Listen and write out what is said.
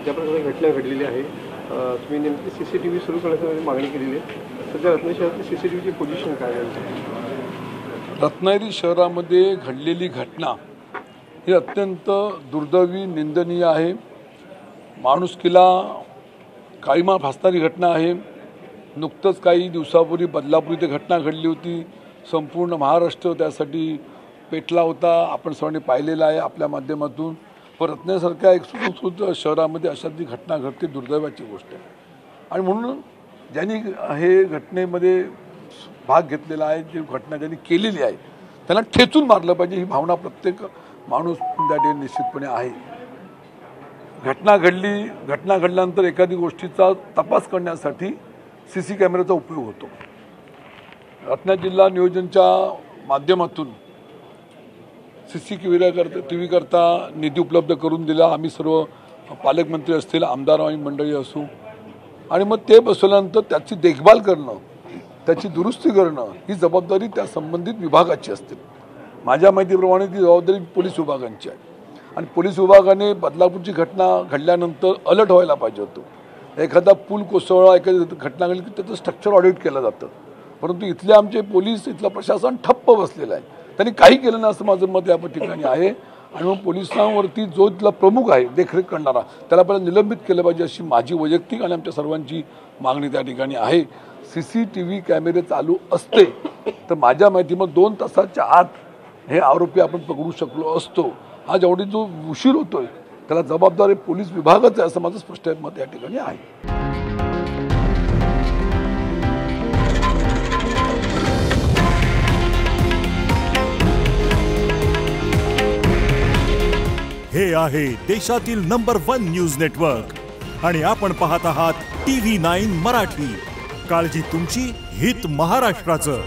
ज्या प्रकारे घटना घडलेली आहे तुम्ही नेमकी CCTV सुरू करण्याची मागणी केलेली आहे। सध्या रत्नागिरी शहरातील CCTVची पोझिशन काय आहे? रत्नागिरी शहरामध्ये घडलेली घटना ही अत्यंत दुर्दैवी निंदनीय आहे। माणुसकीला काळीमा फासणारी घटना आहे। नुकतंच काही दिवसापूर्वी बदलापूर इथे घटना घडली होती। संपूर्ण महाराष्ट्र त्यासाठी पेटला होता। आपण सर्वांनी पाहिलेलं आहे आपल्या माध्यमातून। पण रत्नागिरीसारख्या एक सुसंस्कृत शहरामध्ये अशातली घटना घडते, दुर्दैवाची गोष्ट आहे। आणि म्हणून ज्यांनी हे घटनेमध्ये भाग घेतलेला आहे, जी घटना ज्यांनी केलेली आहे त्यांना ठेचून मारलं पाहिजे, ही भावना प्रत्येक माणूस त्या ठिकाणी निश्चितपणे आहे। घटना घडल्यानंतर एखादी गोष्टीचा तपास करण्यासाठी CC कॅमेऱ्याचा उपयोग होतो। रत्नागिरी जिल्हा नियोजनच्या माध्यमातून CCTV करता निधी उपलब्ध करून दिला। आम्ही सर्व पालकमंत्री असतील, आमदार आणि मंडळी असू, आणि मग ते बसवल्यानंतर त्याची देखभाल करणं, त्याची दुरुस्ती करणं ही जबाबदारी त्या संबंधित विभागाची असते। माझ्या माहितीप्रमाणे ती जबाबदारी पोलीस विभागांची आहे। आणि पोलीस विभागाने बदलापूरची घटना घडल्यानंतर अलर्ट व्हायला पाहिजे होतं। एखादा पूल कोसळला, एखादी घटना घडली की त्याचं स्ट्रक्चर ऑडिट केलं जातं, परंतु इथले आमचे पोलीस, इथलं प्रशासन ठप्प बसलेलं आहे। त्यांनी काही केलं नाही असं माझं मत या ठिकाणी आहे। आणि मग पोलिसांवरती जो इथला प्रमुख आहे देखरेख करणारा, त्याला पहिला निलंबित केलं पाहिजे अशी माझी वैयक्तिक आणि आमच्या सर्वांची मागणी त्या ठिकाणी आहे। CCTV कॅमेरे चालू असते तर माझ्या माहितीमध्ये 2 तासाच्या आत हे आरोपी आपण पकडू शकलो असतो। हा जेवढी जो उशीर होतोय त्याला जबाबदार पोलीस विभागाचं आहे असं माझं स्पष्ट मत या ठिकाणी आहे। हे आहे देशातील नंबर 1 न्यूज नेटवर्क आणि आपण पाहत आहात TV9 मराठी। काळजी तुमची, हित महाराष्ट्राचं।